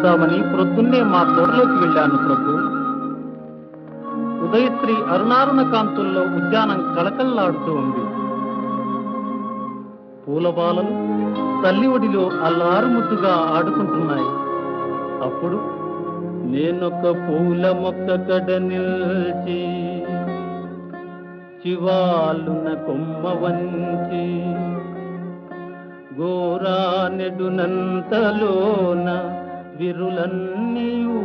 చూద్దామని ప్రొద్దున్నే మా తోటలోకి వెళ్ళాను ప్రభు. ఉదయశ్రీ అరుణారుణ కాంతుల్లో ఉద్యానం కళకళలాడుతూ ఉంది. పూలబాలలు తల్లి ఒడిలో అల్లారు ముద్దుగా ఆడుకుంటున్నాయి. అప్పుడు నేనొక పూల మొక్క కడ నిల్చి చివాలున కొమ్మ వంచి గోరానెడునంతలోన విరులన్నీయు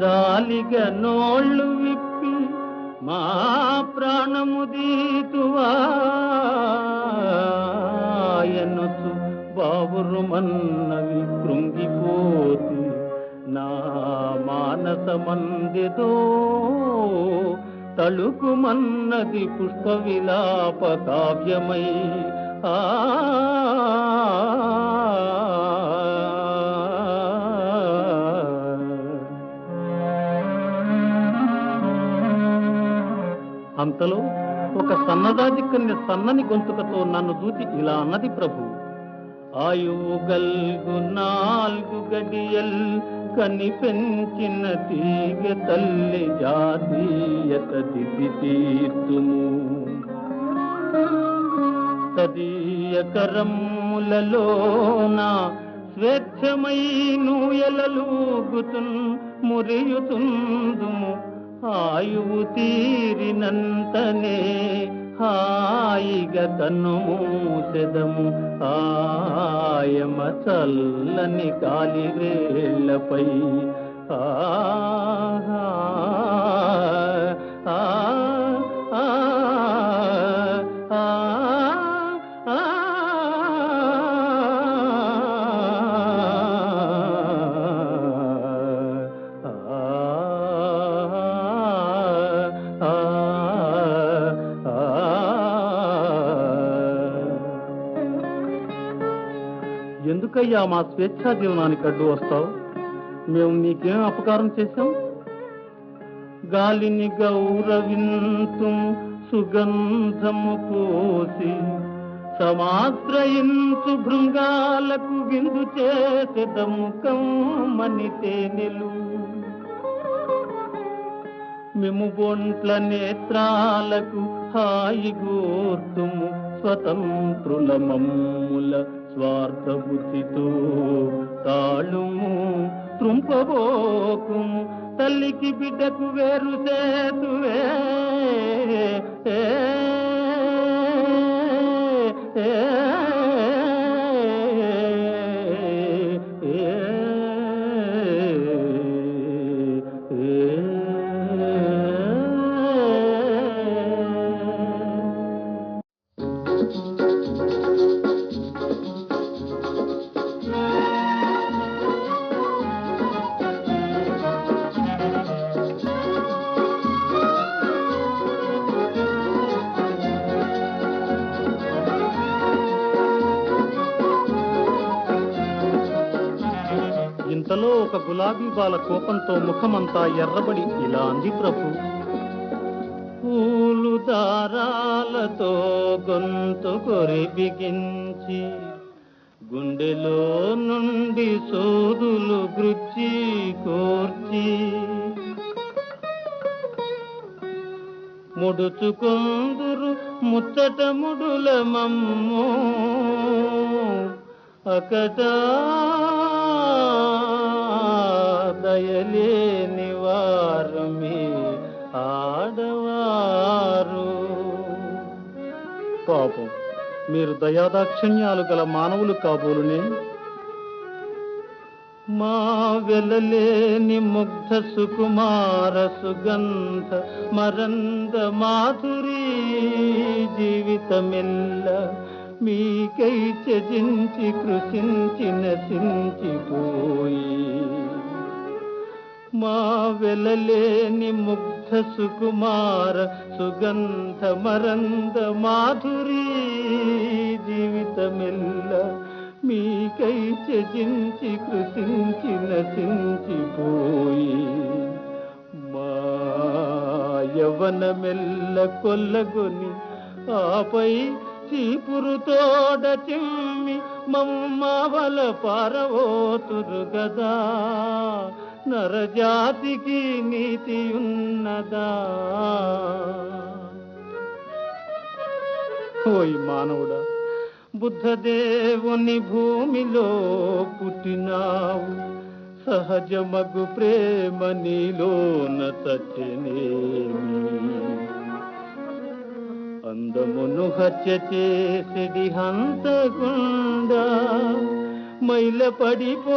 జాలిగా నోళ్ళు విప్పి మా ప్రాణము దీతువాయనసు బావురుమన్నవి కృంగిపోతి నా మానసమందిదో తళుకుమన్నది పుష్ప విలాప కావ్యమై. అంతలో ఒక సన్నదాది కన్య సన్నని గొంతుకతో నన్ను చూసి ఇలా అన్నది ప్రభు. ఆయువు గల్గు 4 గడియల్ కని పెంచిన తీగ తల్లి జాతీయత దిసి తీర్చుము తదీయ కరములలోన స్వేచ్ఛమై నూయలూగుతున్ మురియుతుందుము ఆయువు తీరినంతనే హాయిగా కన్ను మూసెదము ఆయమ చల్లని కాలివేళ్లపై. ఎందుకయ్యా మా స్వేచ్ఛా జీవనానికి అడ్డు వస్తావు? మేము నీకేం అపకారం చేశాం? గాలిని గౌరవింతు సుగంధము పోసి సమాశ్రయించు భృంగాలకు విందు చేసెదము కమ్మని తేనెలు. మేము బొంట్ల నేత్రాలకు హాయి గోర్తుము స్వతంత్రుల మమ్ముల స్వార్థ బుద్ధితో తాళుము త్రుంపబోకుము తల్లికి బిడ్డకు వేరు సేతువే. ఇంతలో ఒక గులాబీ బాల కోపంతో ముఖమంతా ఎర్రబడి ఇలా అంది ప్రభు. పూలు దారాలతో గొంతు కొరి బిగించి గుండెలో నుండి సోదులు గృచ్చి కోర్చి ముడుచుకొందురు ముచ్చట ముడుల మమ్ము అకట దయలేని వారు మీ ఆడవారు. పాపం, మీరు దయాదాక్షిణ్యాలు గల మానవులు కాబోలునే. మా వెలలేని ముగ్ధ సుకుమార సుగంధ మరంద మాధురీ జీవితమెల్ల మీకై త్యజించి కృషించి నశించిపోయి. మా వెలలేని ముగ్ధ సుకుమార సుగంధ మరంద మాధురీ జీవితమెల్ల మీకై త్యజించి కృషించి నశించిపోయి. మా యవ్వనమెల్ల కొల్లగొని ఆపై చీపురుతోడ చిమ్మి మమ్మవల పారవోతురు గదా నరజాతికి నీతి ఉన్నదా? ఓయ్ మానవుడా, బుద్ధదేవుని భూమిలో పుట్టినావు, సహజమగు ప్రేమ నీలోన చచ్చనేమి? అందమును హత్య చేసిడి హంతగుండా మైల పడిపోయనోయి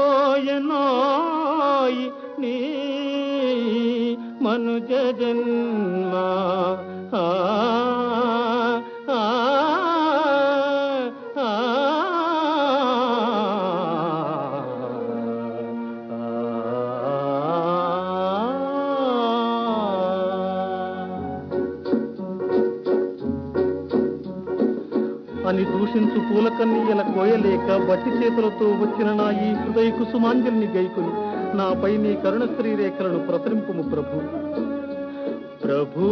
నీ మనుజ జన్మ. అని దూషించు పూలకన్నీయల కోయలేక బట్టి చేతులతో వచ్చిన నా ఈ హృదయ కుసుమాంజలిని గైకొని నాపై నీ కరుణ శ్రీరేఖలను ప్రసరింపుము ప్రభు. ప్రభూ